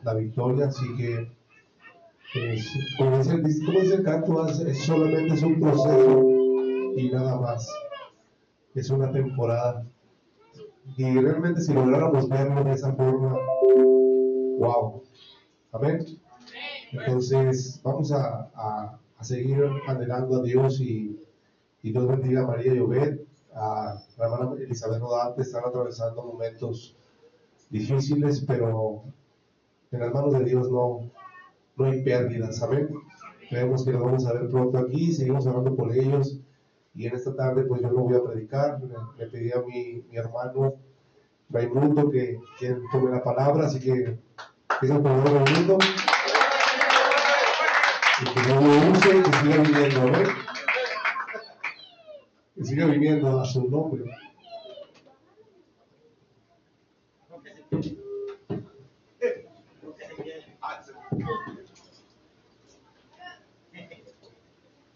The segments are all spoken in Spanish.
la victoria. Así que, como dice el canto, solamente es un proceso y nada más. Es una temporada. Y realmente si lográramos verlo de esa forma, wow. Amén. Entonces vamos a seguir anhelando a Dios y Dios bendiga a María Llobet, a la hermana Elizabeth Rodante. Están atravesando momentos difíciles, pero en las manos de Dios no hay pérdidas. Amén. Creemos que los vamos a ver pronto aquí, seguimos orando por ellos. Y en esta tarde pues yo no voy a predicar, le pedí a mi hermano Raimundo que tome la palabra, así que es el palabra Raimundo, y que no lo use y que siga viniendo, ¿no? Que siga viniendo a su nombre.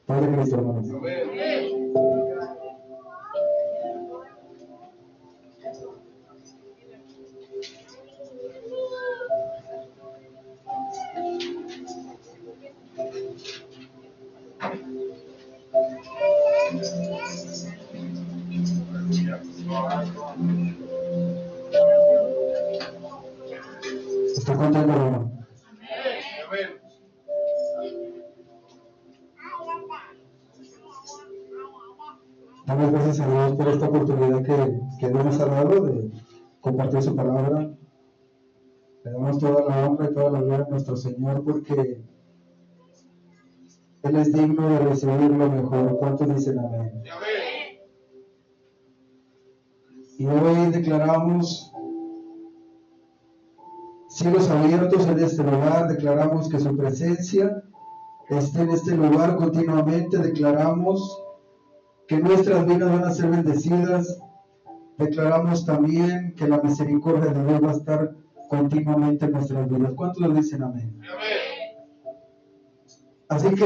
Padre Cristo, hermanos. ¿Está contento, hermano? Damos gracias a Dios por esta oportunidad que Dios nos ha dado de compartir su palabra. Le damos toda la honra y toda la gloria a nuestro Señor porque Él es digno de recibir lo mejor. ¿Cuántos dicen amén? Y hoy declaramos cielos abiertos en este lugar, declaramos que su presencia esté en este lugar continuamente, declaramos que nuestras vidas van a ser bendecidas, declaramos también que la misericordia de Dios va a estar continuamente en nuestras vidas. ¿Cuántos lo dicen amén? Así que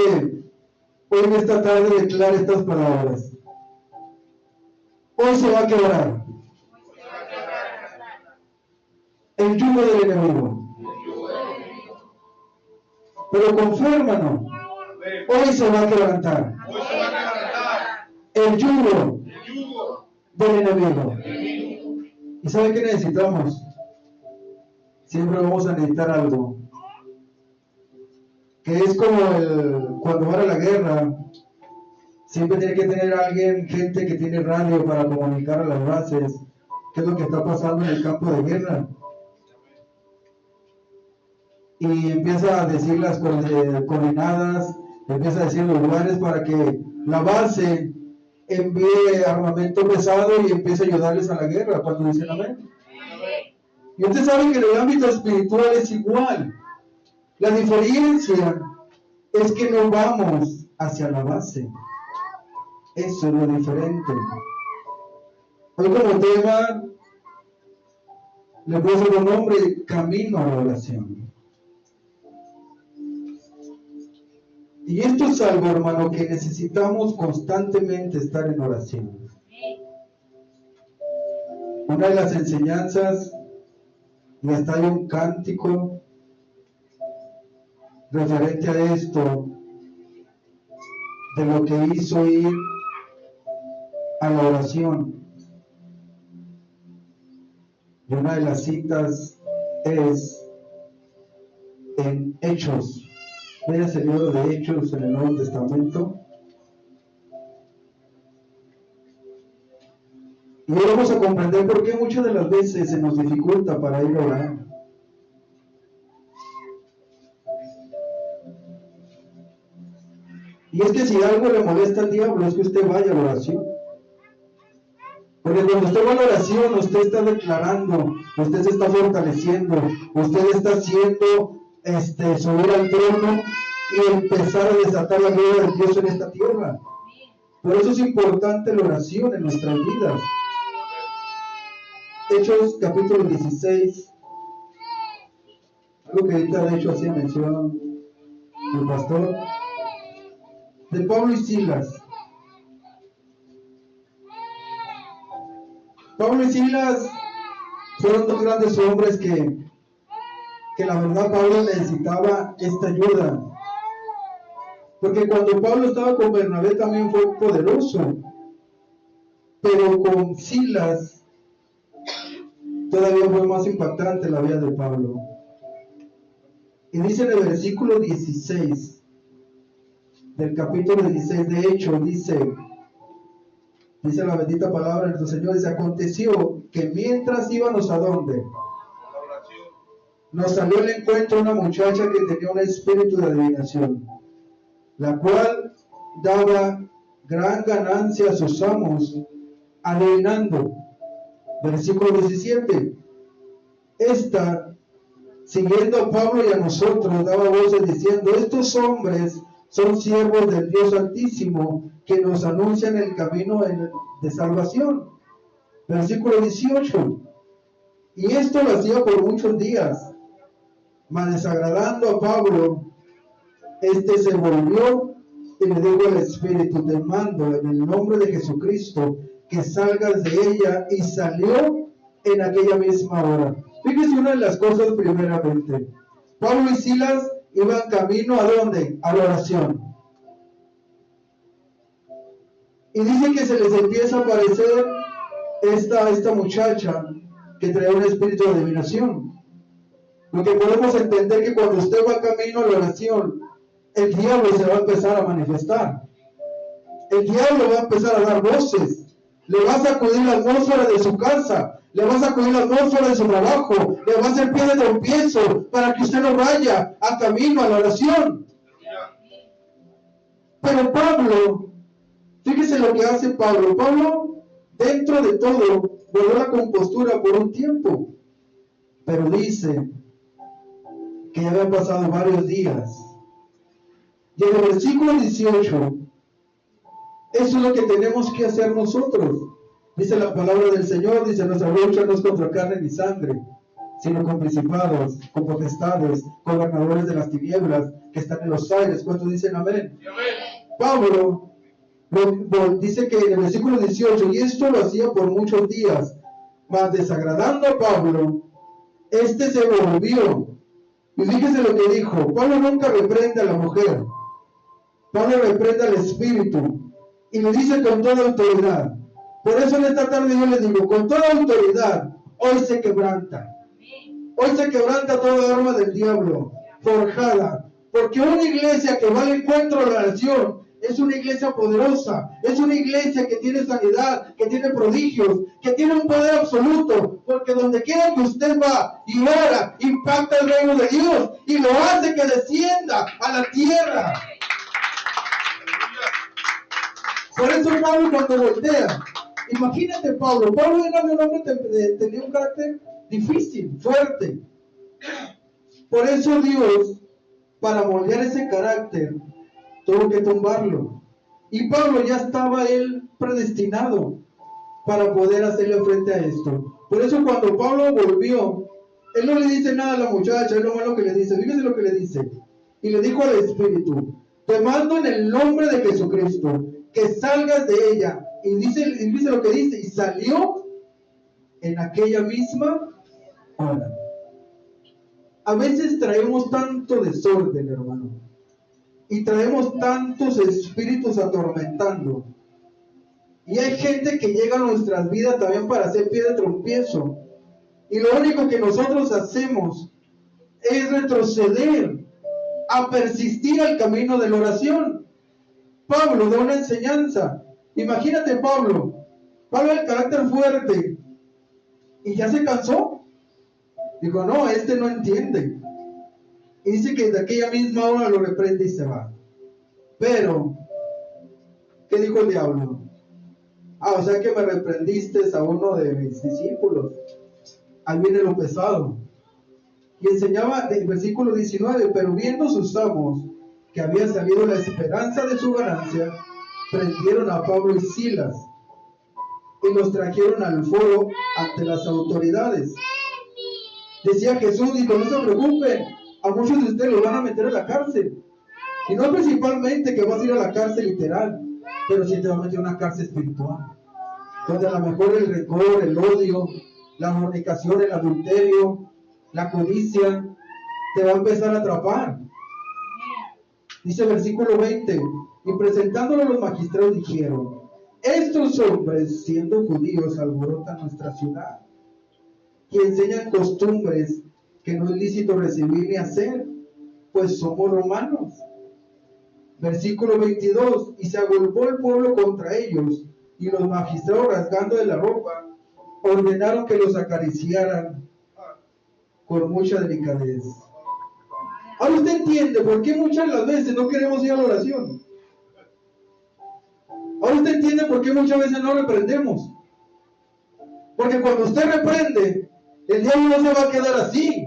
hoy en esta tarde declaro estas palabras. Hoy se va a quebrar el yugo del enemigo. Pero con fe, hermano, hoy se va a quebrantar el yugo del enemigo. ¿Y sabe qué necesitamos? Siempre vamos a necesitar algo. Que es como cuando van a la guerra, siempre tiene que tener alguien, gente que tiene radio para comunicar a las bases qué es lo que está pasando en el campo de guerra. Y empieza a decir las coordenadas, empieza a decir los lugares para que la base envíe armamento pesado y empiece a ayudarles a la guerra. Cuando dicen amén. Y usted sabe que en el ámbito espiritual es igual. La diferencia es que no vamos hacia la base. Eso es lo diferente. Hoy como tema le puse un nombre: camino a la oración. Y esto es algo, hermano, que necesitamos constantemente estar en oración. Una de las enseñanzas, y hasta hay un cántico referente a esto, de lo que hizo ir a la oración. Y una de las citas es en Hechos. Vean el libro de Hechos en el Nuevo Testamento. Y hoy vamos a comprender por qué muchas de las veces se nos dificulta para ir a orar. Y es que si algo le molesta al diablo es que usted vaya a la oración. Porque cuando usted va a la oración, usted está declarando, usted se está fortaleciendo, usted está haciendo subir al trono y empezar a desatar la gloria de Dios en esta tierra. Por eso es importante la oración en nuestras vidas. Hechos capítulo 16, algo que ahorita de hecho hacía mención el pastor, de Pablo y Silas. Pablo y Silas fueron dos grandes hombres que que la verdad Pablo necesitaba esta ayuda. Porque cuando Pablo estaba con Bernabé también fue poderoso, pero con Silas todavía fue más impactante la vida de Pablo. Y dice en el versículo 16 del capítulo 16 de Hechos, dice la bendita palabra de nuestro Señor, dice: aconteció que mientras íbamos a ¿dónde? Nos salió al encuentro una muchacha que tenía un espíritu de adivinación, la cual daba gran ganancia a sus amos, adivinando. Versículo 17. Esta, siguiendo a Pablo y a nosotros, daba voces diciendo: estos hombres son siervos del Dios Altísimo, que nos anuncian el camino de salvación. Versículo 18. Y esto lo hacía por muchos días, mas desagradando a Pablo, este se volvió y le dijo al Espíritu: te mando en el nombre de Jesucristo que salgas de ella, y salió en aquella misma hora. Fíjese una de las cosas primeramente. Pablo y Silas iban camino ¿a dónde? A la oración. Y dice que se les empieza a aparecer esta muchacha que trae un espíritu de adivinación. Lo que podemos entender que cuando usted va camino a la oración, el diablo se va a empezar a manifestar. El diablo va a empezar a dar voces. Le va a sacudir la atmósfera de su casa, le va a sacudir la atmósfera de su trabajo, le va a hacer pie de tropiezo para que usted no vaya a camino a la oración. Pero Pablo, fíjese lo que hace Pablo. Pablo, dentro de todo, volvió a la compostura por un tiempo. Pero dice que ya habían pasado varios días. Y en el versículo 18, eso es lo que tenemos que hacer nosotros. Dice la palabra del Señor, dice: nuestra lucha no es contra carne ni sangre, sino con principados, con potestades, con gobernadores de las tinieblas que están en los aires. ¿Cuántos dicen amén? Pablo dice que en el versículo 18, y esto lo hacía por muchos días, mas desagradando a Pablo, este se volvió. Y fíjese lo que dijo: Pablo nunca reprende a la mujer, Pablo reprende al espíritu, y le dice con toda autoridad. Por eso en esta tarde yo les digo, con toda autoridad, hoy se quebranta. Hoy se quebranta toda arma del diablo, forjada. Porque una iglesia que va al encuentro de la oración es una iglesia poderosa. Es una iglesia que tiene sanidad, que tiene prodigios, que tiene un poder absoluto. Porque donde quiera que usted va y ora, impacta el reino de Dios y lo hace que descienda a la tierra. Por eso Pablo, cuando voltea, imagínate Pablo era un hombre que tenía un carácter difícil, fuerte. Por eso Dios, para moldear ese carácter, tuvo que tumbarlo. Y Pablo ya estaba él predestinado para poder hacerle frente a esto. Por eso cuando Pablo volvió, él no le dice nada a la muchacha, es lo malo que le dice. Fíjese lo que le dice. Y le dijo al Espíritu: te mando en el nombre de Jesucristo que salgas de ella. Y dice lo que dice: y salió en aquella misma hora. A veces traemos tanto desorden, hermano, y traemos tantos espíritus atormentando, y hay gente que llega a nuestras vidas también para hacer pie de tropiezo, y lo único que nosotros hacemos es retroceder a persistir al camino de la oración. Pablo da una enseñanza. Imagínate Pablo de carácter fuerte, y ya se cansó. Dijo: no, este no entiende. Y dice que de aquella misma hora lo reprende y se va. Pero, ¿qué dijo el diablo? O sea que me reprendiste a uno de mis discípulos. Ahí viene lo pesado. Y enseñaba el versículo 19: pero viendo sus amos que había salido la esperanza de su ganancia, prendieron a Pablo y Silas y los trajeron al foro ante las autoridades. Decía Jesús: dijo, no se preocupen, a muchos de ustedes los van a meter a la cárcel. Y no principalmente que vas a ir a la cárcel literal, pero sí te van a meter a una cárcel espiritual, donde a lo mejor el rencor, el odio, la fornicación, el adulterio, la codicia, te va a empezar a atrapar. Dice versículo 20, y presentándolo a los magistrados dijeron, estos hombres, siendo judíos, alborotan nuestra ciudad y enseñan costumbres que no es lícito recibir ni hacer, pues somos romanos. Versículo 22, y se agolpó el pueblo contra ellos, y los magistrados, rasgando de la ropa, ordenaron que los acariciaran con mucha delicadeza. Ahora usted entiende por qué muchas de las veces no queremos ir a la oración. Ahora usted entiende por qué muchas veces no reprendemos. Porque cuando usted reprende, el diablo no se va a quedar así.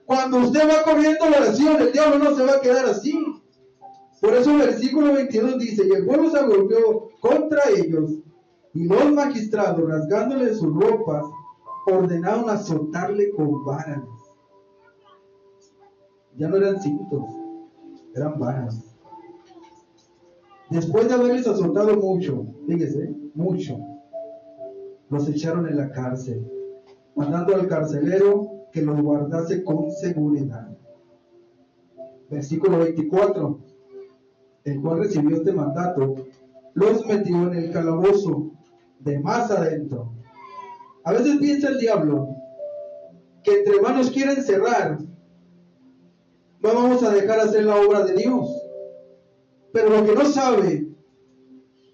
Cuando usted va corriendo a la oración, el diablo no se va a quedar así. Por eso el versículo 22 dice, y el pueblo se agolpeó contra ellos, y los magistrados, rasgándole sus ropas, ordenaron azotarle con varas. Ya no eran cintos, eran varas. Después de haberles azotado mucho, fíjese, mucho, los echaron en la cárcel, mandando al carcelero que los guardase con seguridad. Versículo 24, el cual recibió este mandato, los metió en el calabozo de más adentro. A veces piensa el diablo que entre manos quiere encerrar, no vamos a dejar hacer la obra de Dios. Pero lo que no sabe,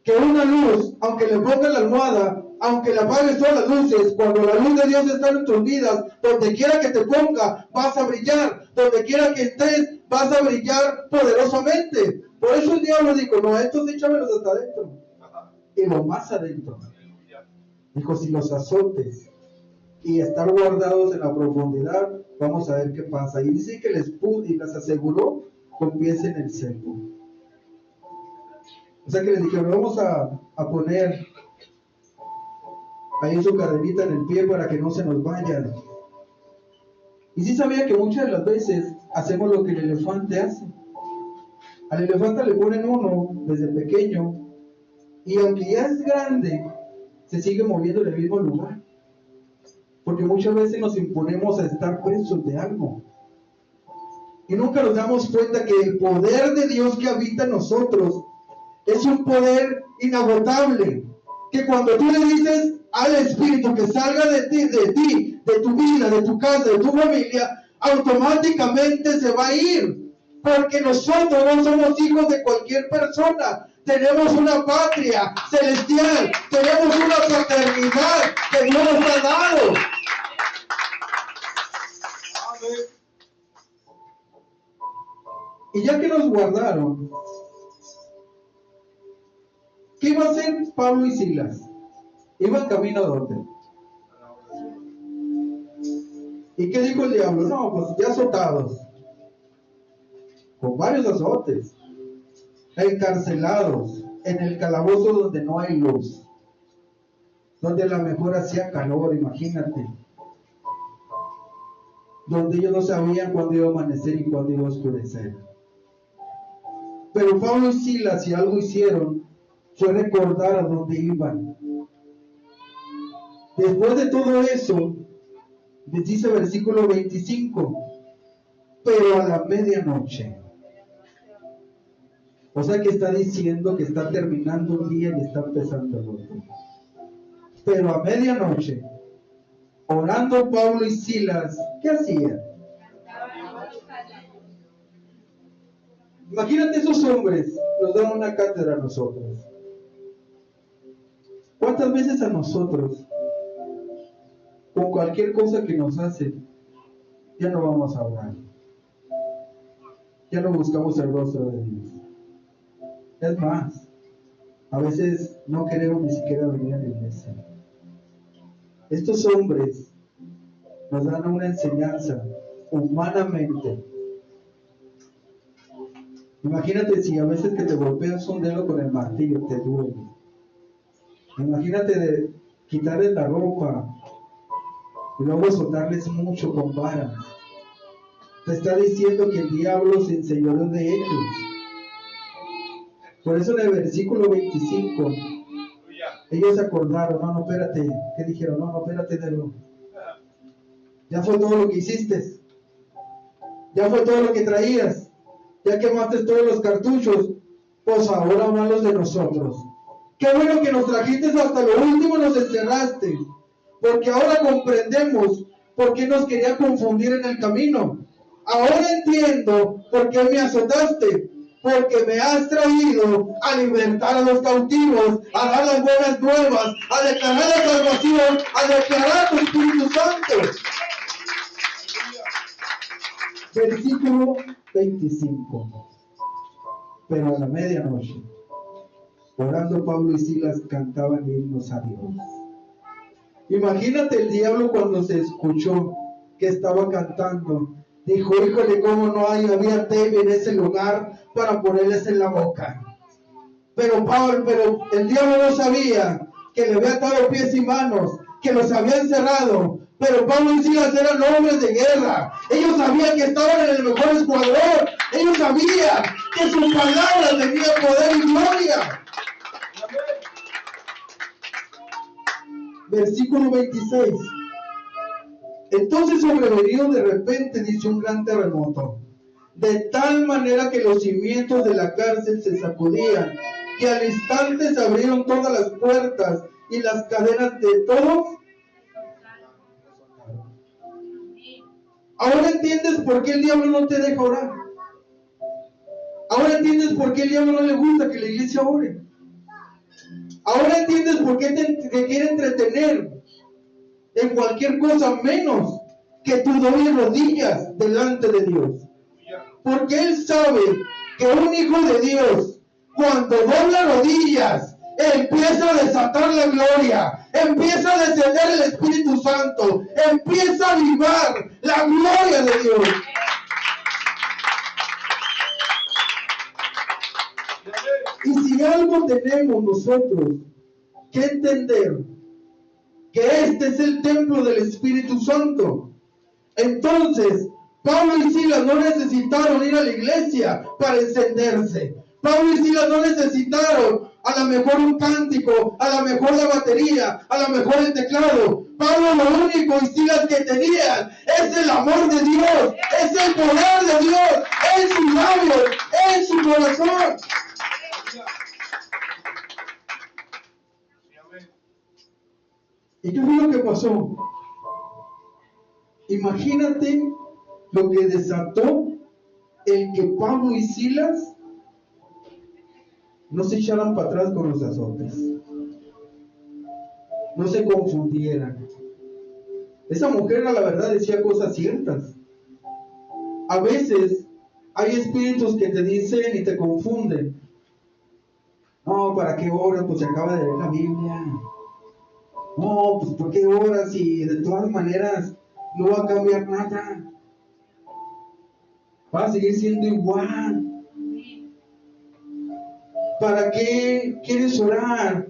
que una luz, aunque le ponga la almohada, aunque le apagues todas las luces, cuando la luz de Dios está en tus vidas, donde quiera que te ponga, vas a brillar. Donde quiera que estés, vas a brillar poderosamente. Por eso el diablo dijo, no, estos échamelos hasta adentro. Y lo más adentro. Dijo, si los azotes y estar guardados en la profundidad, vamos a ver qué pasa. Y dice que les puso y les aseguró con pies en el cepo. O sea que les dijeron, vamos a poner ahí su cadenita en el pie para que no se nos vayan. Y sí sabía que muchas de las veces hacemos lo que el elefante hace. Al elefante le ponen uno desde pequeño y aunque ya es grande, se sigue moviendo en el mismo lugar. Porque muchas veces nos imponemos a estar presos de algo. Y nunca nos damos cuenta que el poder de Dios que habita en nosotros es un poder inagotable. Que cuando tú le dices al Espíritu que salga de ti, de tu vida, de tu casa, de tu familia, automáticamente se va a ir. Porque nosotros no somos hijos de cualquier persona. Tenemos una patria celestial. Tenemos una paternidad que Dios nos ha dado. Y ya que nos guardaron, ¿qué iba a hacer Pablo y Silas? Iban camino a dónde. ¿Y qué dijo el diablo? No, pues ya azotados, con varios azotes, encarcelados, en el calabozo donde no hay luz, donde a lo mejor hacía calor, imagínate, donde ellos no sabían cuándo iba a amanecer y cuándo iba a oscurecer. Pero Pablo y Silas, si algo hicieron, fue recordar a dónde iban. Después de todo eso, les dice versículo 25, pero a la medianoche. O sea que está diciendo que está terminando un día y está empezando el otro. Pero a medianoche, orando Pablo y Silas, ¿qué hacían? Imagínate, esos hombres nos dan una cátedra a nosotros. ¿Cuántas veces a nosotros, con cualquier cosa que nos hacen, ya no vamos a orar? Ya no buscamos el rostro de Dios. Es más, a veces no queremos ni siquiera venir a la iglesia. Estos hombres nos dan una enseñanza humanamente. Imagínate si a veces que te golpeas un dedo con el martillo, te duele. Imagínate de quitarles la ropa y luego azotarles mucho con varas. Te está diciendo que el diablo se enseñoreó de ellos. Por eso en el versículo 25, ellos se acordaron, no, espérate. ¿Qué dijeron? No, espérate, ya fue todo lo que hiciste. Ya fue todo lo que traías. Ya quemaste todos los cartuchos. Pues ahora van los de nosotros. Qué bueno que nos trajiste hasta lo último, nos encerraste. Porque ahora comprendemos por qué nos quería confundir en el camino. Ahora entiendo por qué me azotaste. Porque me has traído a libertar a los cautivos, a dar las buenas nuevas, a declarar la salvación, a declarar tu Espíritu Santo. Versículo 25. Pero a la medianoche, orando, Pablo y Silas cantaban himnos a Dios. Imagínate el diablo cuando se escuchó que estaba cantando. Dijo, híjole, cómo no había té en ese lugar para ponerles en la boca. Pero el diablo no sabía que le había atado pies y manos, que los había encerrado. Pero Pablo y Silas eran hombres de guerra. Ellos sabían que estaban en el mejor escuadrón. Ellos sabían que su palabra tenía poder y gloria. Versículo 26. Entonces sobrevenido de repente, dice, un gran terremoto, de tal manera que los cimientos de la cárcel se sacudían, que al instante se abrieron todas las puertas y las cadenas de todos. Ahora entiendes por qué el diablo no te deja orar. Ahora entiendes por qué el diablo no le gusta que la iglesia ore. Ahora entiendes por qué te quiere entretener en cualquier cosa menos que tú dobles rodillas delante de Dios. Porque Él sabe que un hijo de Dios, cuando dobla rodillas, empieza a desatar la gloria, empieza a descender el Espíritu Santo, empieza a avivar la gloria de Dios. Y si algo tenemos nosotros que entender, que este es el templo del Espíritu Santo, entonces Pablo y Silas no necesitaron ir a la iglesia para encenderse. Pablo y Silas no necesitaron a lo mejor un cántico, a lo mejor la batería, a lo mejor el teclado. Pablo lo único y Silas que tenían es el amor de Dios, es el poder de Dios en sus labios, en su corazón. ¿Y qué fue lo que pasó? Imagínate lo que desató el que Pablo y Silas no se echaran para atrás con los azotes, no se confundieran. Esa mujer a la verdad decía cosas ciertas. A veces hay espíritus que te dicen y te confunden. No, ¿para qué oras? Pues se acaba de leer la Biblia. No, pues ¿por qué oras? Y de todas maneras no va a cambiar nada. Va a seguir siendo igual. ¿Para qué quieres orar?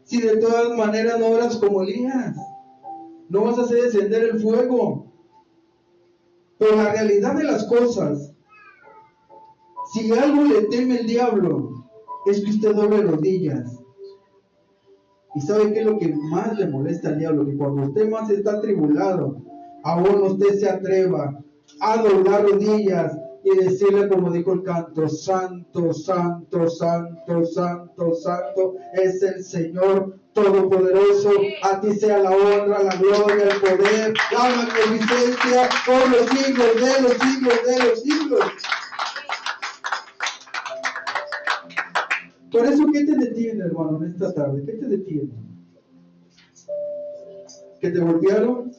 Si de todas maneras no oras como Elías, no vas a hacer descender el fuego. Pero la realidad de las cosas, si algo le teme el diablo, es que usted doble rodillas. ¿Y sabe qué es lo que más le molesta al diablo? Que cuando usted más está atribulado, aún usted se atreva a doblar rodillas y decirle, como dijo el canto, santo, santo, santo, santo, santo es el Señor Todopoderoso. A ti sea la honra, la gloria, el poder, la magnificencia por los siglos de los siglos de los siglos. Por eso, ¿qué te detiene, hermano, en esta tarde? ¿Qué te detiene? ¿Que te golpearon?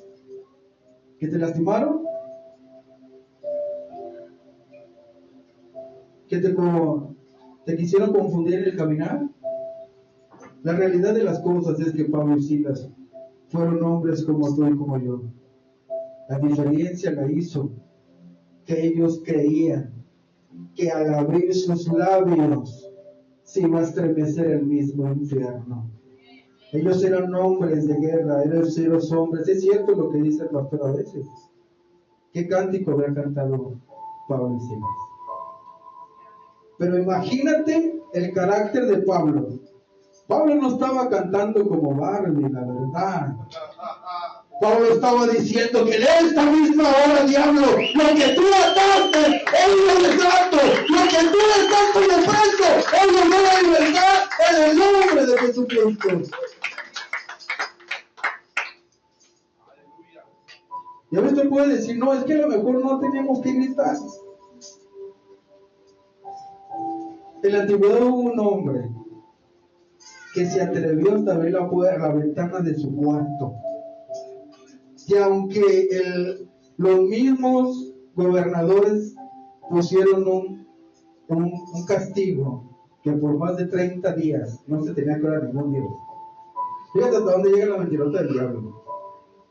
¿Que te lastimaron? ¿Que te quisieron confundir en el caminar? La realidad de las cosas es que Pablo y Silas fueron hombres como tú y como yo. La diferencia la hizo que ellos creían que al abrir sus labios se iba a estremecer el mismo infierno. Ellos eran hombres de guerra, ellos eran hombres. Es cierto lo que dice el pastor a veces. ¿Qué cántico había cantado Pablo y Silas? Pero imagínate el carácter de Pablo. Pablo no estaba cantando como Barbie, la verdad. Pablo estaba diciendo que en esta misma hora, diablo, lo que tú ataste, hoy lo desato. Lo que tú estás como preso, hoy lo doy a libertad en el nombre de Jesucristo. Y ahora usted puede decir, no, es que a lo mejor no tenemos que gritar. En la antigüedad hubo un hombre que se atrevió hasta abrir la ventana de su cuarto. Y aunque los mismos gobernadores pusieron un castigo que por más de 30 días no se tenía que orar a ningún Dios. Fíjate hasta dónde llega la mentirota del diablo.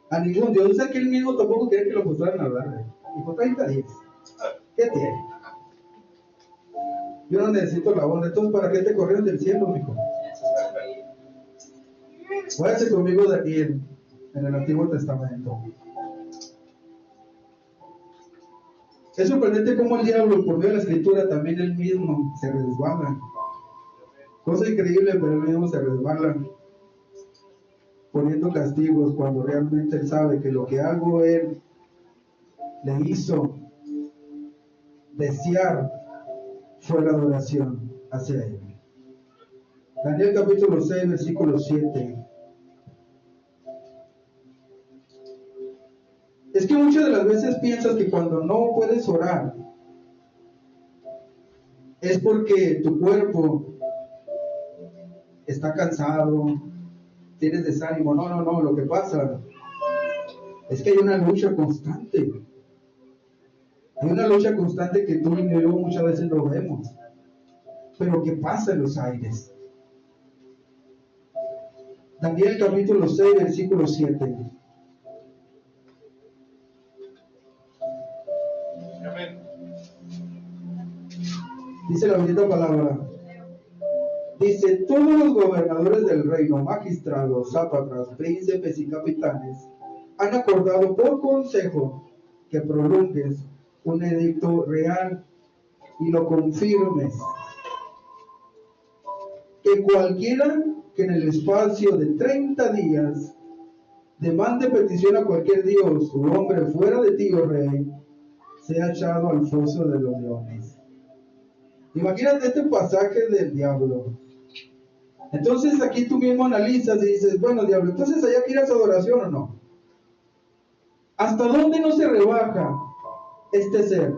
A ningún Dios. O sea que él mismo tampoco quería que lo pusieran a hablar. Y por 30 días. ¿Qué tiene? Yo no necesito la onda. Entonces, ¿para qué te corrieron del cielo, mijo? Váyase conmigo, Daniel, en el Antiguo Testamento. Es sorprendente cómo el diablo, por medio de la escritura, también él mismo se resbala. Cosa increíble, pero él mismo se resbala, poniendo castigos cuando realmente él sabe que lo que algo él le hizo desear fue la adoración hacia él. Daniel capítulo 6, versículo 7. Es que muchas de las veces piensas que cuando no puedes orar es porque tu cuerpo está cansado, tienes desánimo. No, lo que pasa es que hay una lucha constante. Hay una lucha constante que tú y yo muchas veces no vemos, pero que pasa en los aires. Daniel capítulo 6, versículo 7. Dice la bendita palabra. Dice, todos los gobernadores del reino, magistrados, sátrapas, príncipes y capitanes han acordado por consejo que prolongues un edicto real y lo confirmes. Que cualquiera que en el espacio de 30 días demande petición a cualquier dios o hombre fuera de ti, oh rey, sea echado al foso de los leones. Imagínate este pasaje del diablo. Entonces aquí tú mismo analizas y dices, bueno, diablo, entonces allá quieres adoración o no. ¿Hasta dónde no se rebaja este ser?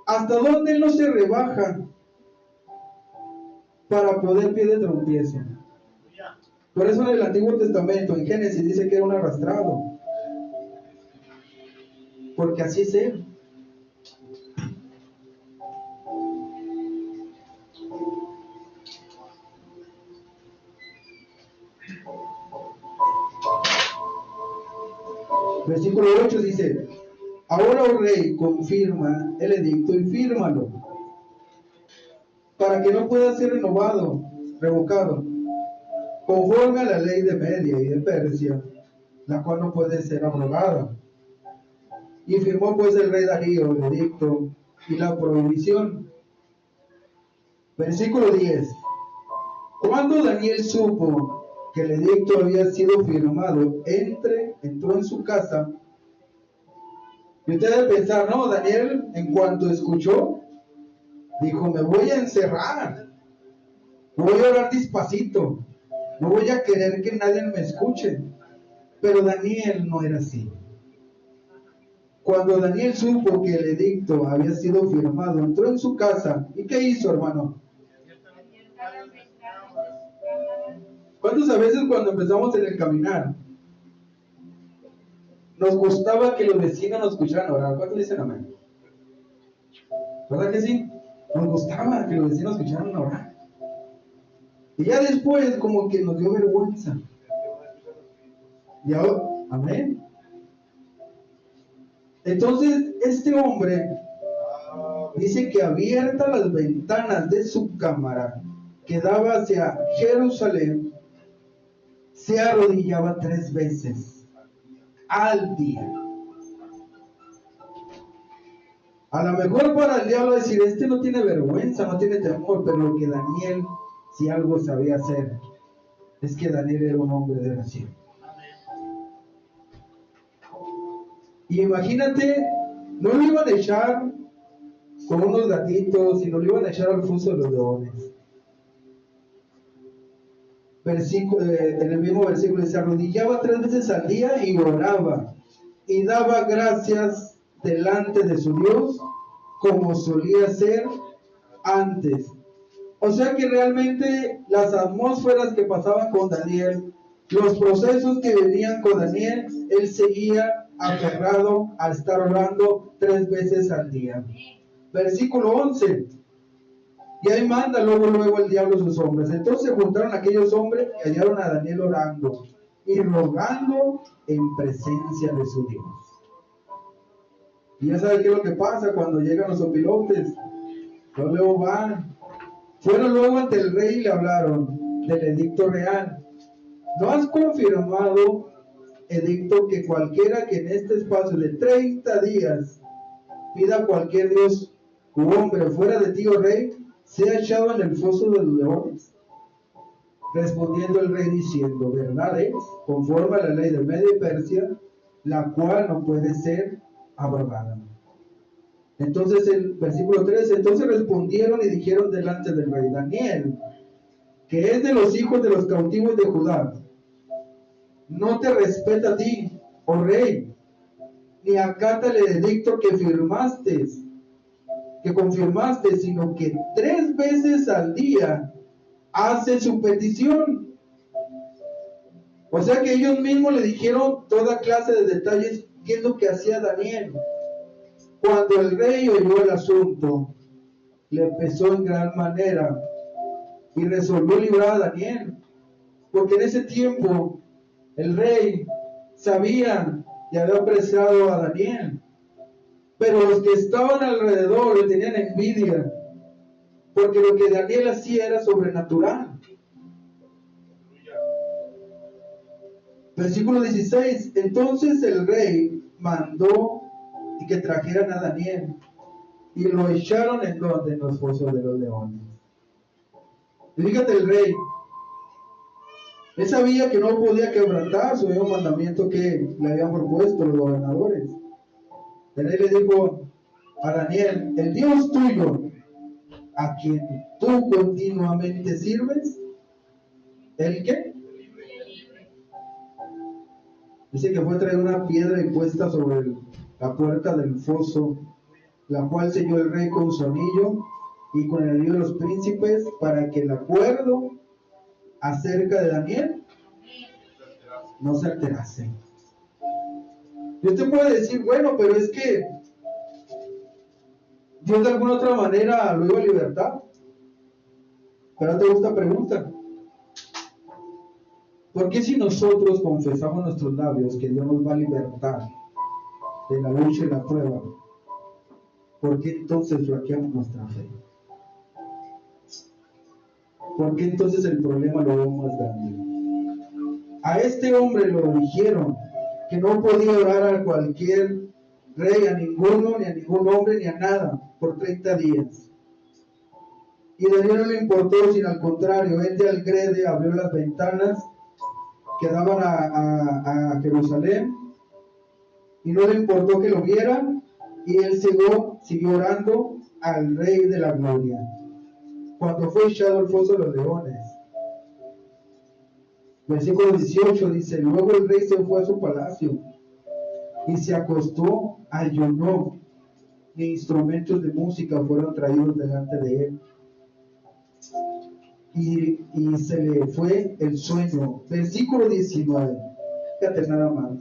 ¿Hasta dónde no se rebaja para poder pie de trompiezo? Por eso en el Antiguo Testamento, en Génesis, dice que era un arrastrado. Porque así es él. Versículo 8 dice, ahora, oh rey, confirma el edicto y fírmalo, para que no pueda ser revocado, conforme a la ley de Media y de Persia, la cual no puede ser abrogada. Y firmó pues el rey Darío el edicto y la prohibición. Versículo 10. Cuando Daniel supo que el edicto había sido firmado, entró en su casa. Y usted debe pensar, no, Daniel, en cuanto escuchó, dijo, me voy a encerrar, voy a orar despacito, no voy a querer que nadie me escuche. Pero Daniel no era así. Cuando Daniel supo que el edicto había sido firmado, entró en su casa. ¿Y qué hizo, hermano? ¿Cuántos a veces cuando empezamos en el caminar nos gustaba que los vecinos nos escucharan orar? ¿Cuántos dicen amén? ¿Verdad que sí? Nos gustaba que los vecinos escucharan orar. Y ya después como que nos dio vergüenza. Y ahora, amén. Entonces este hombre dice que abiertas las ventanas de su cámara que daba hacia Jerusalén, se arrodillaba 3 veces al día. A lo mejor para el diablo decir, este no tiene vergüenza, no tiene temor, pero lo que Daniel, si algo sabía hacer, es que Daniel era un hombre de oración. Y imagínate, no lo iban a echar con unos gatitos, sino lo iban a echar al foso de los leones. En el mismo versículo se arrodillaba 3 veces al día y oraba y daba gracias delante de su Dios como solía hacer antes. O sea que realmente las atmósferas que pasaban con Daniel, los procesos que venían con Daniel, él seguía aferrado a estar orando 3 veces al día. Versículo 11. Y ahí manda luego el diablo a sus hombres. Entonces se juntaron aquellos hombres y hallaron a Daniel orando y rogando en presencia de su Dios. Y ya sabe qué es lo que pasa cuando llegan los opilotes. Luego van. Fueron luego ante el rey y le hablaron del edicto real. ¿No has confirmado, edicto, que cualquiera que en este espacio de 30 días pida a cualquier dios u hombre fuera de ti, oh rey, sea echado en el foso de los leones? Respondiendo el rey diciendo, verdad es, conforme a la ley de Media y Persia, la cual no puede ser abrogada. Entonces el versículo 13, entonces respondieron y dijeron delante del rey, Daniel, que es de los hijos de los cautivos de Judá, no te respeta a ti, oh rey, ni acata el edicto que confirmaste, sino que 3 veces al día hace su petición. O sea que ellos mismos le dijeron toda clase de detalles, qué es lo que hacía Daniel. Cuando el rey oyó el asunto, le pesó en gran manera y resolvió librar a Daniel, porque en ese tiempo el rey sabía y había apreciado a Daniel, pero los que estaban alrededor le tenían envidia, porque lo que Daniel hacía era sobrenatural. Versículo 16, entonces el rey mandó y que trajeran a Daniel y lo echaron en los fosos de los leones. Y fíjate, el rey, él sabía que no podía quebrantar su mismo mandamiento que le habían propuesto los gobernadores. El rey le dijo a Daniel, el Dios tuyo, a quien tú continuamente sirves, ¿el qué? Dice que fue traer una piedra y puesta sobre la puerta del foso, la cual selló el rey con su anillo y con el anillo de los príncipes, para que el acuerdo acerca de Daniel no se alterase. Y usted puede decir, bueno, pero es que Dios de alguna otra manera lo iba a libertar. Pero te gusta pregunta, ¿por qué si nosotros confesamos nuestros labios que Dios nos va a libertar de la lucha y la prueba, por qué entonces flaqueamos nuestra fe? ¿Por qué entonces el problema lo vemos más grande? A este hombre lo dijeron que no podía orar a cualquier rey, a ninguno, ni a ningún hombre, ni a nada, por 30 días. Y Daniel no le importó, sino al contrario, él de algrede abrió las ventanas que daban a Jerusalén, y no le importó que lo vieran, y él siguió orando al Rey de la Gloria. Cuando fue echado al foso de los leones, versículo 18 dice, luego el rey se fue a su palacio y se acostó, ayunó, e instrumentos de música fueron traídos delante de él, y se le fue el sueño. Versículo 19, fíjate nada más.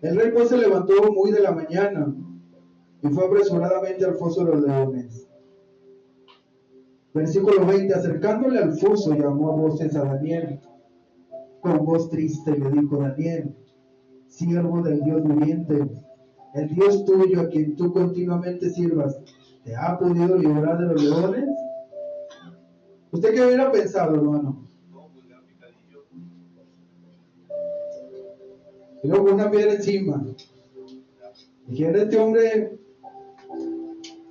El rey pues se levantó muy de la mañana y fue apresuradamente al foso de los leones. Versículo 20, acercándole al foso llamó a voces a Daniel con voz triste, y le dijo, Daniel, siervo del Dios viviente, el Dios tuyo a quien tú continuamente sirvas, ¿te ha podido librar de los leones? ¿Usted qué hubiera pensado, hermano? Y luego una piedra encima. Dijera este hombre,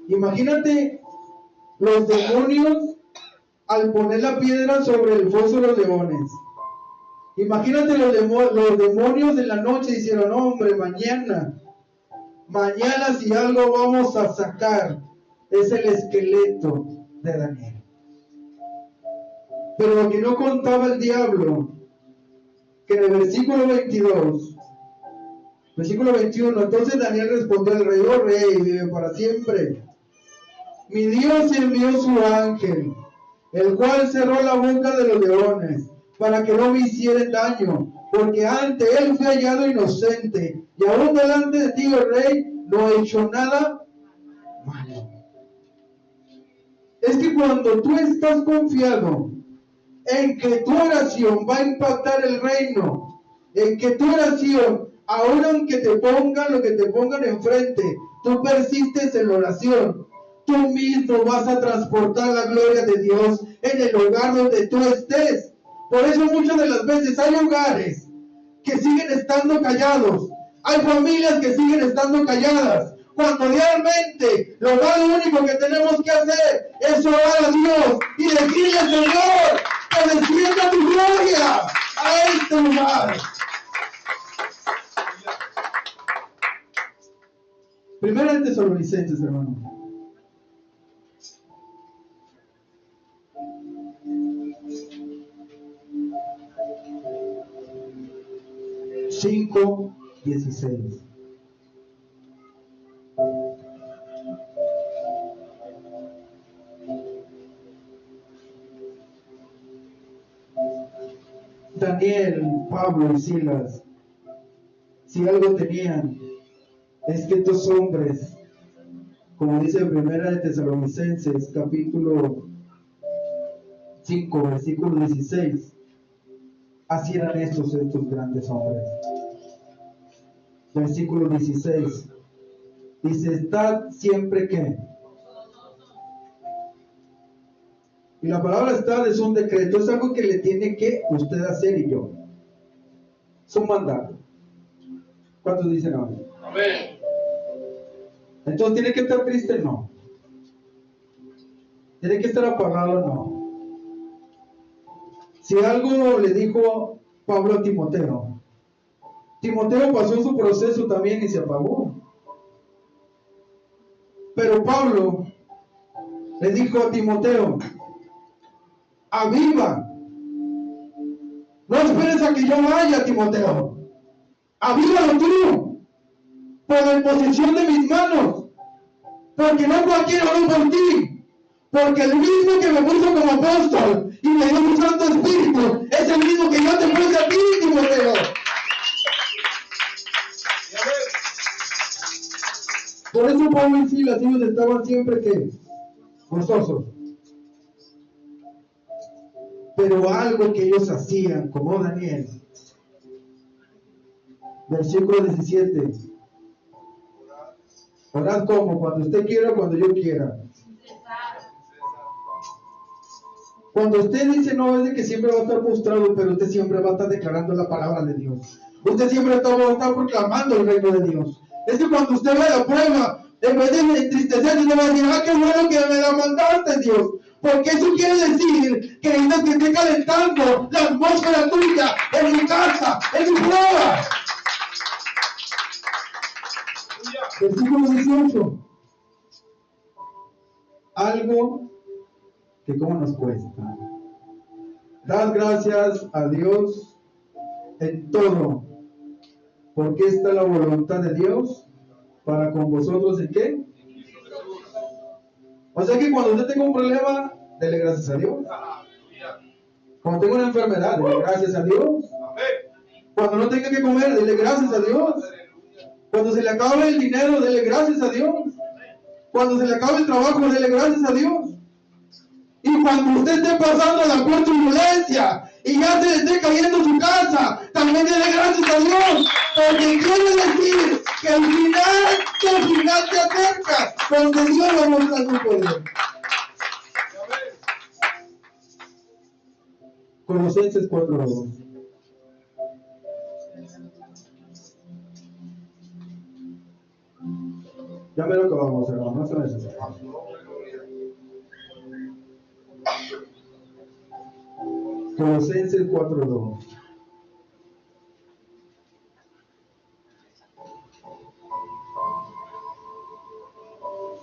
imagínate los demonios al poner la piedra sobre el foso de los leones. Imagínate los demonios en la noche dijeron, hombre, mañana Mañana si algo vamos a sacar es el esqueleto de Daniel. Pero lo que no contaba el diablo, que en el versículo 22, versículo 21, entonces Daniel respondió al rey: oh rey, vive para siempre. Mi Dios envió su ángel, el cual cerró la boca de los leones, para que no me hicieran daño, porque ante él fui hallado inocente, y aún delante de ti, oh rey, no he hecho nada malo. Es que cuando tú estás confiado en que tu oración va a impactar el reino, en que tu oración, aun aunque te pongan lo que te pongan enfrente, tú persistes en la oración, tú mismo vas a transportar la gloria de Dios en el hogar donde tú estés. Por eso muchas de las veces hay hogares que siguen estando callados, hay familias que siguen estando calladas, cuando realmente lo único que tenemos que hacer es orar a Dios y decirle: Señor, que descienda tu gloria a este lugar. Primera de Tesalonicenses, hermano. 5:16. Daniel, Pablo y Silas, si algo tenían, es que estos hombres, como dice Primera de Tesalonicenses, capítulo 5, versículo 16, así eran estos grandes hombres. Versículo 16, dice: estad siempre que. Y la palabra estad es un decreto, es algo que le tiene que usted hacer y yo. Es un mandato. ¿Cuántos dicen amén? Amén. Entonces, ¿tiene que estar triste? No. ¿Tiene que estar apagado? No. Si algo le dijo Pablo a Timoteo, Timoteo pasó su proceso también y se apagó. Pero Pablo le dijo a Timoteo: aviva. No esperes a que yo vaya, Timoteo. Avívalo tú, por la imposición de mis manos. Porque no cualquiera oró por ti. Porque el mismo que me puso como apóstol y me dio su Santo Espíritu es el mismo que yo te puse a ti, Timoteo. Por eso Pablo y Silas, ellos estaban siempre que gozosos. Pero algo que ellos hacían, como Daniel, versículo 17: orad como, cuando usted quiera, cuando yo quiera. Cuando usted dice no, es de que siempre va a estar postrado, pero usted siempre va a estar declarando la palabra de Dios. Usted siempre va a estar proclamando el reino de Dios. Es que cuando usted ve la prueba, en vez de entristecerse, usted va a decir: qué bueno que me la mandaste, Dios. Porque eso quiere decir que necesitas que esté calentando la atmósfera tuya, en mi casa, en mi prueba. Versículo 18. Algo que cómo nos cuesta. Dad gracias a Dios en todo, porque esta es la voluntad de Dios para con vosotros. ¿En qué? O sea que cuando usted tenga un problema, dele gracias a Dios. Cuando tenga una enfermedad, dele gracias a Dios. Cuando no tenga que comer, dele gracias a Dios. Cuando se le acabe el dinero, dele gracias a Dios. Cuando se le acabe el trabajo, dele gracias a Dios. Y cuando usted esté pasando la peor turbulencia y ya se le esté cayendo su casa, también dele gracias a Dios, porque quiere decir que el final se acerca, donde Dios va a mostrar su poder. Colosenses 4:2. Ya me lo acabamos, hermano, no se necesita. Colosenses 4:2.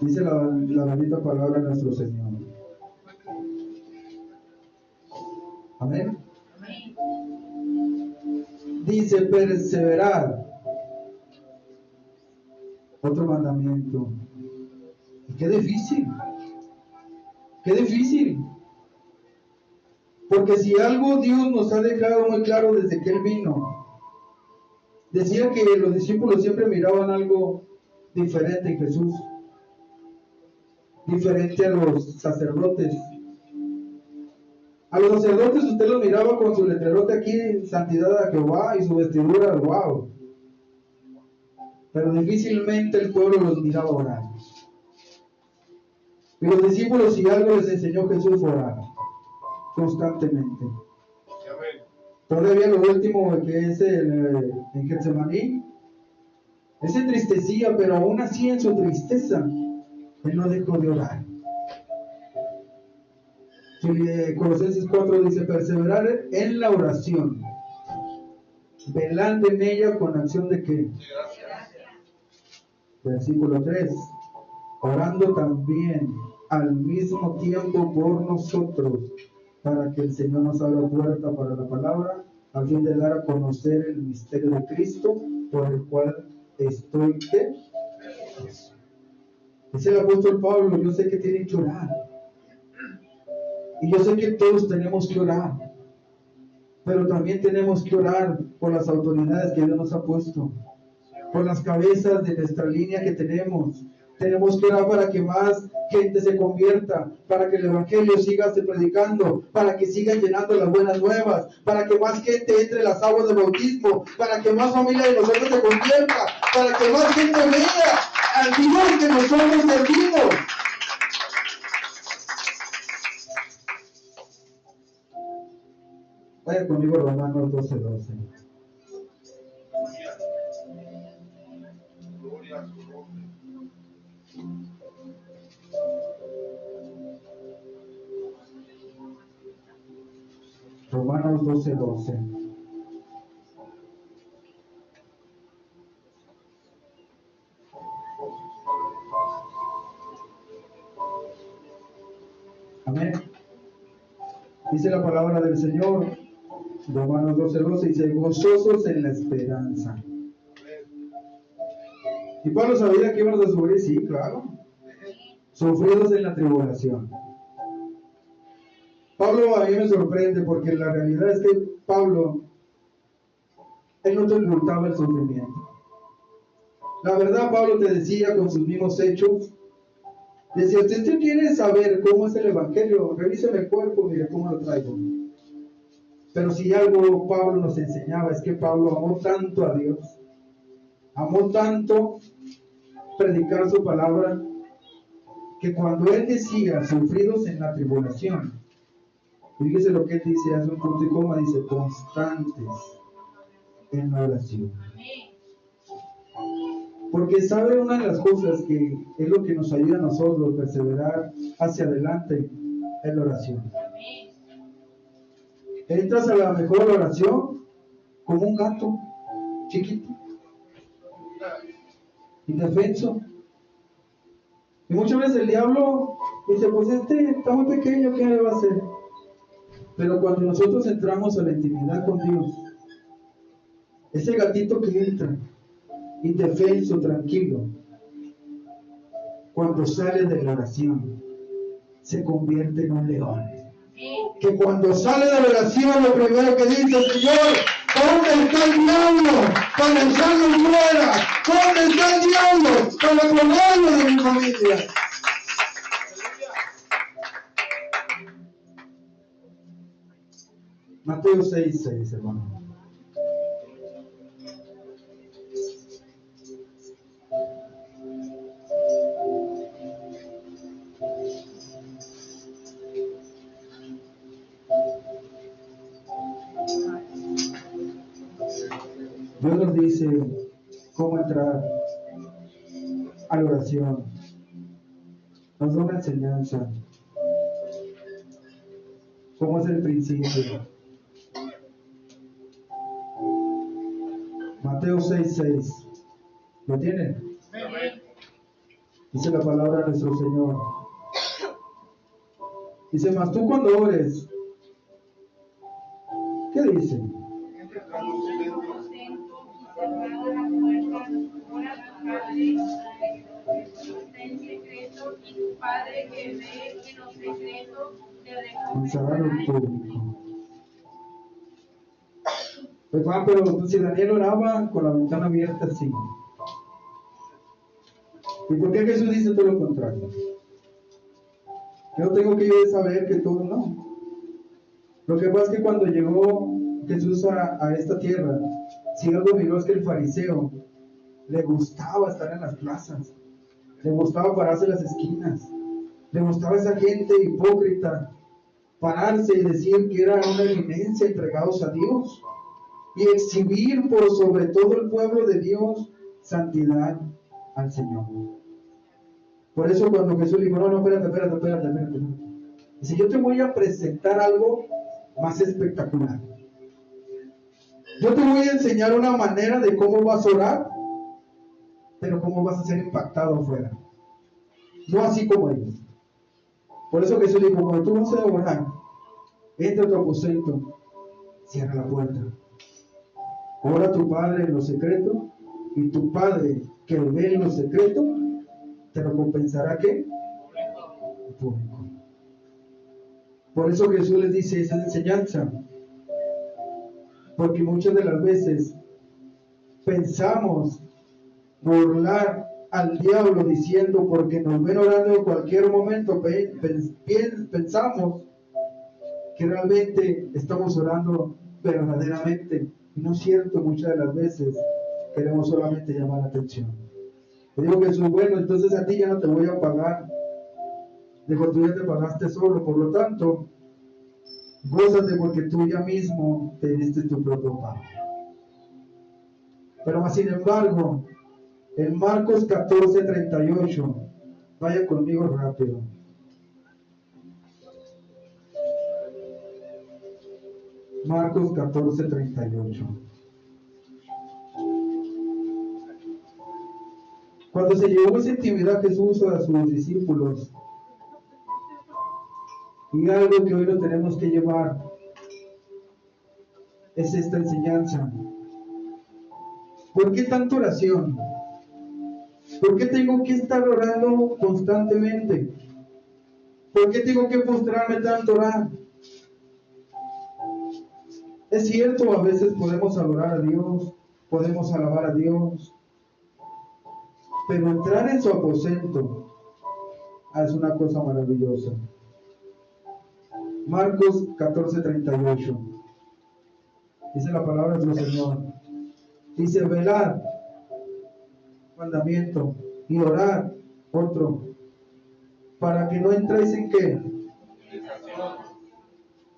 Dice la bendita palabra de nuestro Señor. Amén. Dice perseverar. Otro mandamiento. Y qué difícil. Qué difícil. Porque si algo Dios nos ha dejado muy claro desde que Él vino, decía que los discípulos siempre miraban algo diferente en Jesús, diferente a los sacerdotes. A los sacerdotes usted los miraba con su letrerote aquí, santidad a Jehová, y su vestidura, wow. Pero difícilmente el pueblo los miraba orar. Y los discípulos, si algo les enseñó Jesús, fue orar constantemente. Todavía lo último que es en Getsemaní, él se entristecía, pero aún así en su tristeza, él no dejó de orar. Colosenses 4 dice, perseverar en la oración, velando en ella con acción de qué. Versículo 3, orando también al mismo tiempo por nosotros, para que el Señor nos abra puerta para la palabra, a fin de dar a conocer el misterio de Cristo, por el cual estoy. ¿Qué? Dice el apóstol Pablo, yo sé que tienen que orar. Y yo sé que todos tenemos que orar. Pero también tenemos que orar por las autoridades que Dios nos ha puesto, por las cabezas de nuestra línea que tenemos. Tenemos que orar para que más gente se convierta, para que el Evangelio siga se predicando, para que sigan llenando las buenas nuevas, para que más gente entre en las aguas de bautismo, para que más familia de nosotros se convierta, para que más gente vea al Dios que nosotros servimos. Vaya conmigo Romanos 12:12. Romanos 12:12. Amén. Dice la palabra del Señor, Romanos 12:12, dice, gozosos en la esperanza. ¿Y Pablo sabía que íbamos a sufrir? Sí, claro. Sufridos en la tribulación. Pablo a mí me sorprende porque la realidad es que Pablo, él no te ocultaba el sufrimiento. La verdad, Pablo te decía con sus mismos hechos, decía, usted quiere saber cómo es el Evangelio, revíseme el cuerpo, mire cómo lo traigo. Pero si algo Pablo nos enseñaba es que Pablo amó tanto a Dios, amó tanto predicar su palabra, que cuando él decía sufridos en la tribulación, fíjese lo que él dice, hace un punto y coma, dice constantes en la oración. Porque sabe una de las cosas que es lo que nos ayuda a nosotros a perseverar hacia adelante en la oración. Entras a la mejor oración como un gato chiquito, indefenso. Y muchas veces el diablo dice, pues está muy pequeño, ¿qué le va a hacer? Pero cuando nosotros entramos a la intimidad con Dios, ese gatito que entra, indefenso, tranquilo, cuando sale de la oración, se convierte en un león. Que cuando sale de la oración, lo primero que dice, Señor, ¿dónde está el diablo para echarlo fuera? ¿Dónde está el diablo para probarlo de mi familia? Mateo 6:6, hermano. Dios nos dice cómo entrar a la oración. Nos da una enseñanza. ¿Cómo es el principio? Mateo 6:6. ¿Lo tienen? Dice la palabra de nuestro Señor. Dice, mas tú cuando ores, ¿qué dice? Pensará en público. Pues Juan, pero si Daniel oraba con la ventana abierta, sí. ¿Y por qué Jesús dice todo lo contrario? Yo no tengo que yo saber que todo no. Lo que pasa es que cuando llegó Jesús a esta tierra, si algo miró es que el fariseo le gustaba estar en las plazas, le gustaba pararse en las esquinas, le gustaba esa gente hipócrita, pararse y decir que eran una eminencia entregados a Dios y exhibir por sobre todo el pueblo de Dios santidad al Señor. Por eso cuando Jesús le dijo, no, espérate. Dice, yo te voy a presentar algo más espectacular. Yo te voy a enseñar una manera de cómo vas a orar, pero cómo vas a ser impactado afuera. No así como ellos. Por eso Jesús dijo, cuando tú vas a orar, entra a tu aposento, cierra la puerta. Ora a tu Padre en lo secreto, y tu Padre que ve en lo secreto, te recompensará ¿qué? Público. Por eso Jesús les dice esa enseñanza. Porque muchas de las veces pensamos burlar al diablo diciendo porque nos ven orando en cualquier momento, pensamos que realmente estamos orando verdaderamente. Y no es cierto, muchas de las veces queremos solamente llamar la atención. Te digo que eso es bueno, entonces a ti ya no te voy a pagar. Dijo, tú ya te pagaste solo, por lo tanto, gózate porque tú ya mismo te diste tu propio pago. Pero más sin embargo, en Marcos 14:38, vaya conmigo rápido. Marcos 14:38. Cuando se llevó esa intimidad Jesús a sus discípulos, y algo que hoy lo tenemos que llevar, es esta enseñanza. ¿Por qué tanta oración? ¿Por qué tengo que estar orando constantemente? ¿Por qué tengo que postrarme tanto orar? Es cierto, a veces podemos adorar a Dios, podemos alabar a Dios, pero entrar en su aposento es una cosa maravillosa. Marcos 14:38. Dice la palabra del Señor. Dice, velad, mandamiento, y orad, otro, para que no entréis en qué.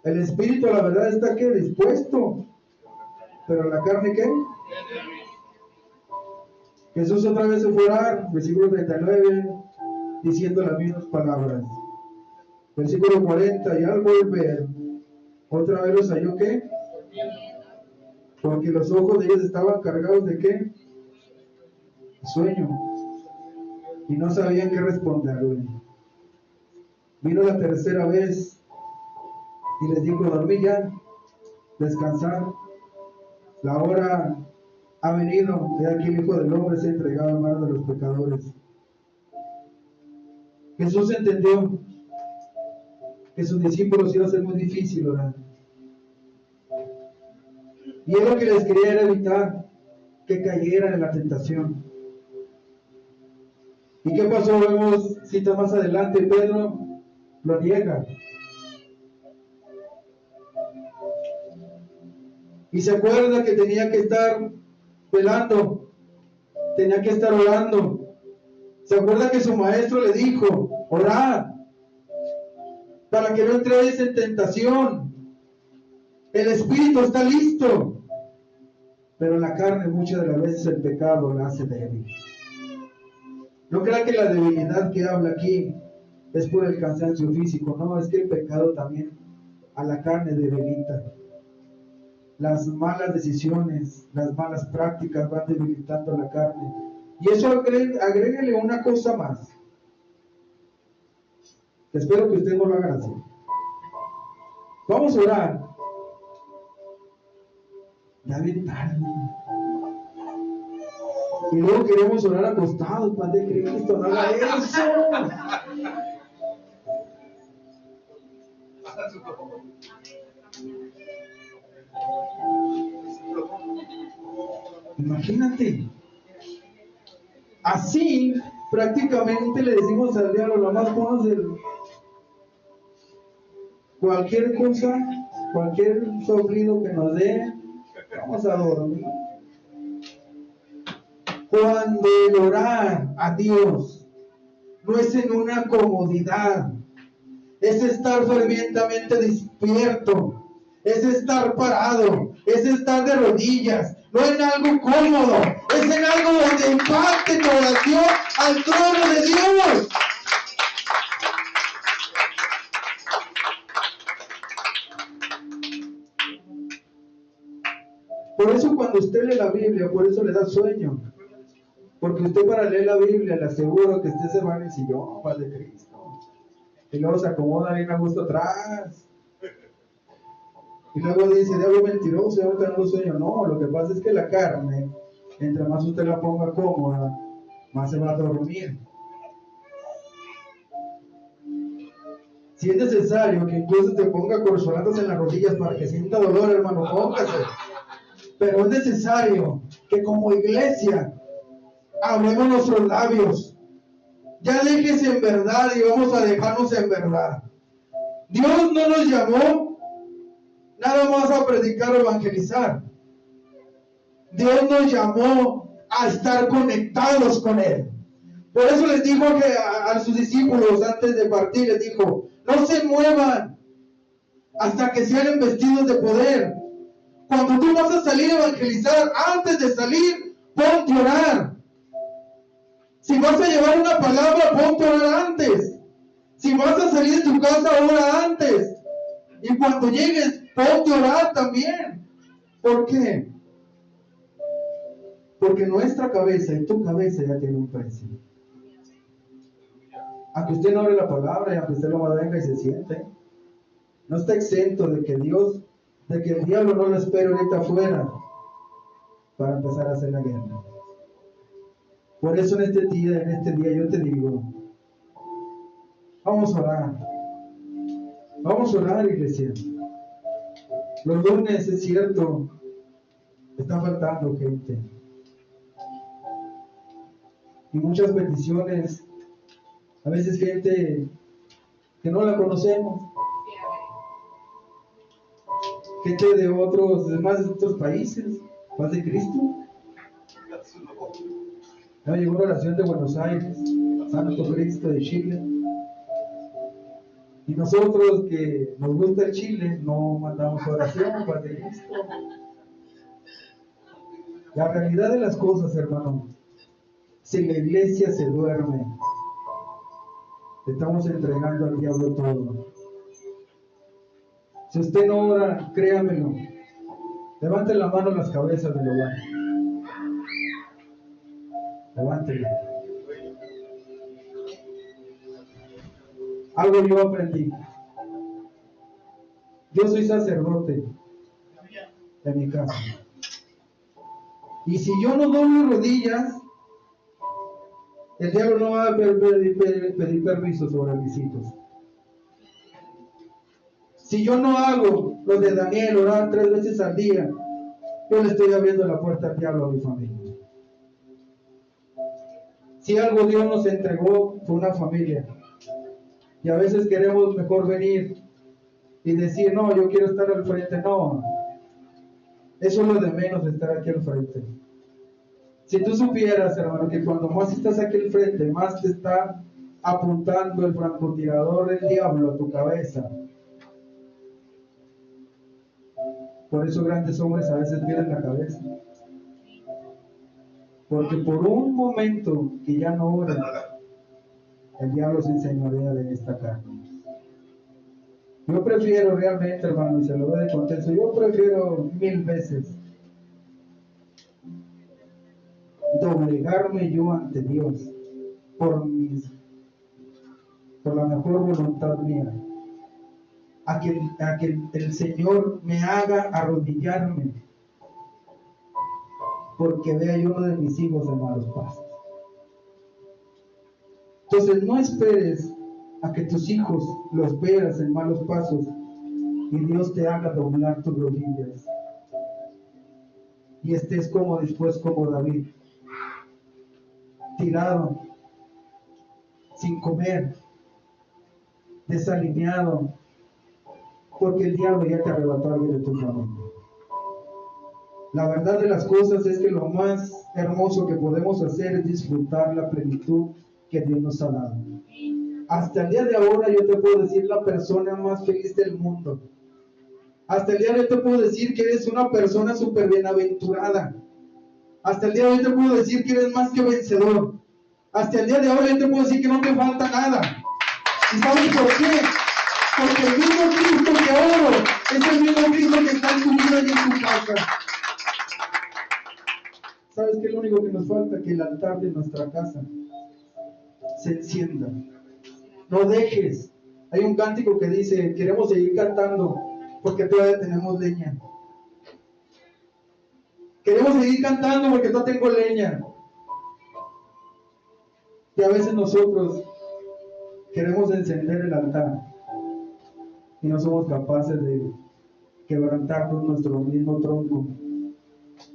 El espíritu, la verdad, está ¿qué? Dispuesto, pero la carne ¿qué? Jesús otra vez se fue a orar, versículo 39, diciendo las mismas palabras. Versículo 40, y al volver, otra vez los halló ¿qué? Porque los ojos de ellos estaban cargados de ¿qué? Sueño, y no sabían qué responderle. Vino la tercera vez y les dijo, dormid ya, descansar, la hora ha venido, he aquí el Hijo del Hombre se ha entregado en manos de los pecadores. Jesús entendió que sus discípulos iba a ser muy difícil orar. Y él lo que les quería era evitar que cayeran en la tentación. ¿Y qué pasó? Vemos cita más adelante, Pedro lo niega. Y se acuerda que tenía que estar velando, tenía que estar orando. Se acuerda que su maestro le dijo, orad, para que no entréis en tentación. El espíritu está listo, pero la carne muchas de las veces el pecado la hace débil. No crea que la debilidad que habla aquí es por el cansancio físico, no, es que el pecado también a la carne debilita. Las malas decisiones, las malas prácticas van debilitando la carne. Y eso agréguele una cosa más. Espero que ustedes no lo hagan así. Vamos a orar. Ya bien tarde. Y luego queremos orar acostados, Padre Cristo, no haga eso. Imagínate. Así, prácticamente le decimos al diablo, nomás ponos cualquier cosa, cualquier soplido que nos dé, vamos a dormir. Cuando el orar a Dios no es en una comodidad, es estar fervientemente despierto, es estar parado, es estar de rodillas, no en algo cómodo, es en algo donde impacte tu oración al trono de Dios. Por eso cuando usted lee la Biblia, por eso le da sueño. Porque usted para leer la Biblia, le aseguro que usted se va en el sillón, Padre Cristo. Y luego se acomoda bien a gusto atrás. Y luego dice, diablo mentiroso, ya no tengo sueño. No, lo que pasa es que la carne, entre más usted la ponga cómoda, más se va a dormir. Si es necesario que incluso te ponga corcholatas en las rodillas para que sienta dolor, hermano, póngase. Pero es necesario que como iglesia hablemos nuestros labios. Ya déjese en verdad y vamos a dejarnos en verdad. Dios no nos llamó nada más a predicar o evangelizar. Dios nos llamó a estar conectados con Él. Por eso les dijo que a sus discípulos antes de partir, les dijo, no se muevan hasta que sean investidos de poder. Cuando tú vas a salir a evangelizar, antes de salir, ponte a orar. Si vas a llevar una palabra, ponte a orar antes. Si vas a salir de tu casa, ora antes. Y cuando llegues, ponte a orar también. ¿Por qué? Porque nuestra cabeza y tu cabeza ya tiene un precio. Aunque usted no hable la palabra y aunque usted lo venga y se siente, no está exento de que el diablo no lo espere ahorita afuera para empezar a hacer la guerra. Por eso en este día yo te digo, vamos a orar. Vamos a orar, iglesia. Los lunes, es cierto, está faltando gente. Y muchas peticiones, a veces gente que no la conocemos, gente de otros países, paz de Cristo. Ya llegó una oración de Buenos Aires, Santo Cristo de Chile. Y nosotros que nos gusta el Chile, no mandamos oración, paz de Cristo. La realidad de las cosas, hermano, si la iglesia se duerme, estamos entregando al diablo todo. Si usted no ora, créamelo, levante la mano en las cabezas del hogar. Levántela. Algo yo aprendí. Yo soy sacerdote de mi casa. Y si yo no doblo rodillas, el diablo no va a pedir permiso sobre mis hijos. Si yo no hago lo de Daniel, orar 3 veces al día, yo le estoy abriendo la puerta al diablo a mi familia. Si algo Dios nos entregó, fue una familia. Y a veces queremos mejor venir y decir, no, yo quiero estar al frente. No, eso es lo de menos, estar aquí al frente. Si tú supieras, hermano, que cuando más estás aquí al frente, más te está apuntando el francotirador del diablo a tu cabeza. Por eso grandes hombres a veces pierden la cabeza. Porque por un momento que ya no oran, el diablo se enseñorea de esta carne. Yo prefiero realmente, hermano, y se lo doy de contexto, yo prefiero 1000 veces doblegarme yo ante Dios por mis por la mejor voluntad mía, a que el Señor me haga arrodillarme, porque vea yo uno de mis hijos en malos pasos. Entonces no esperes a que tus hijos los veas en malos pasos y Dios te haga doblar tus rodillas y estés como después como David, tirado, sin comer, desalineado, porque el diablo ya te arrebató a alguien de tu familia. La verdad de las cosas es que lo más hermoso que podemos hacer es disfrutar la plenitud que Dios nos ha dado. Hasta el día de ahora yo te puedo decir la persona más feliz del mundo. Hasta el día de hoy te puedo decir que eres una persona súper bienaventurada. Hasta el día de hoy te puedo decir que eres más que vencedor. Hasta el día de hoy yo te puedo decir que no te falta nada. ¿Y sabes por qué? Porque el mismo Cristo que oro es el mismo Cristo que está en tu vida y en tu casa. ¿Sabes qué es lo único que nos falta? Que el altar de nuestra casa se encienda. No dejes. Hay un cántico que dice, queremos seguir cantando porque todavía tenemos leña. Queremos seguir cantando porque no tengo leña. Y a veces nosotros queremos encender el altar y no somos capaces de quebrantarnos nuestro mismo tronco.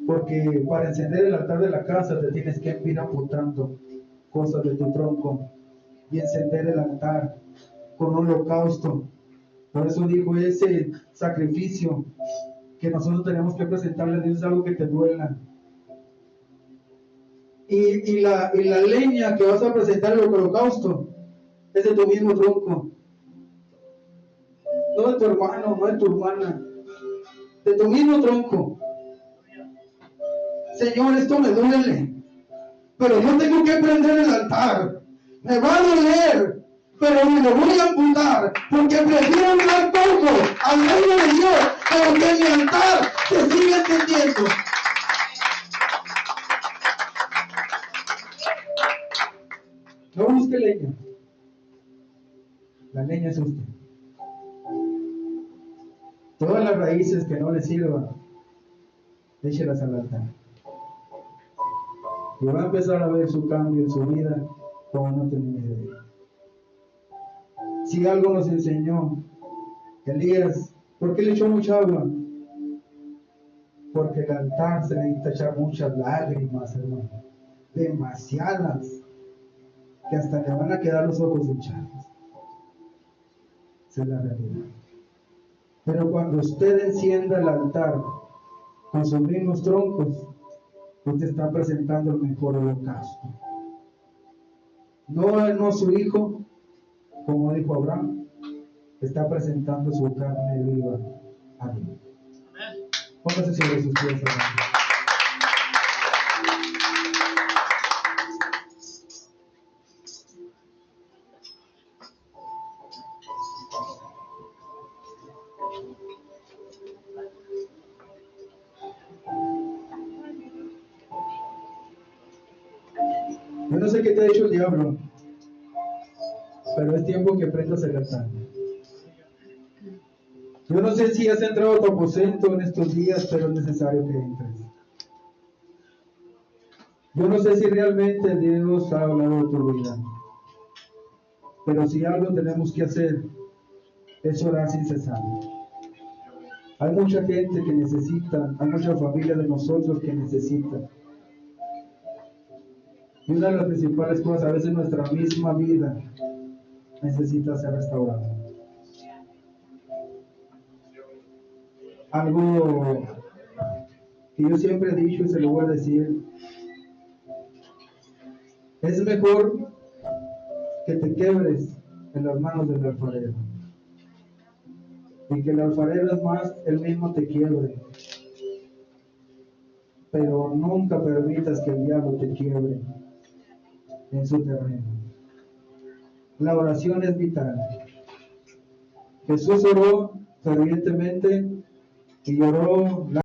Porque para encender el altar de la casa te tienes que ir apuntando cosas de tu tronco y encender el altar con un holocausto. Por eso dijo, ese sacrificio que nosotros tenemos que presentarle a Dios es algo que te duela. Y la leña que vas a presentar en el holocausto es de tu mismo tronco. No de tu hermano, no de tu hermana. De tu mismo tronco. Señor, esto me duele, pero yo tengo que prender el altar. Me va a doler, pero me lo voy a apuntar, porque prefiero dar todo al reino de Dios, pero que mi altar se siga encendiendo. No busque leña. La leña es usted. Todas las raíces que no le sirvan, échelas al altar. Y va a empezar a ver su cambio en su vida como no tenía idea. Si algo nos enseñó Elías, ¿por qué le echó mucha agua? Porque el altar se necesita echar muchas lágrimas, hermano. Demasiadas. Que hasta le van a quedar los ojos hinchados. Esa es la realidad. Pero cuando usted encienda el altar con sus mismos troncos, usted está presentando el mejor holocausto. No su hijo, como dijo Abraham, está presentando su carne viva a Dios. Póngase sobre sus pies, hermano. Yo no sé qué te ha dicho el diablo, pero es tiempo que prendas el altar. Yo no sé si has entrado a tu aposento en estos días, pero es necesario que entres. Yo no sé si realmente Dios ha hablado de tu vida, pero si algo tenemos que hacer es orar sin cesar. Hay mucha gente que necesita, hay mucha familia de nosotros que necesita. Y una de las principales cosas, a veces nuestra misma vida necesita ser restaurada. Algo que yo siempre he dicho y se lo voy a decir: es mejor que te quebres en las manos del alfarero y que el alfarero es más, él mismo te quiebre, pero nunca permitas que el diablo te quiebre en su terreno. La oración es vital. Jesús oró fervientemente y oró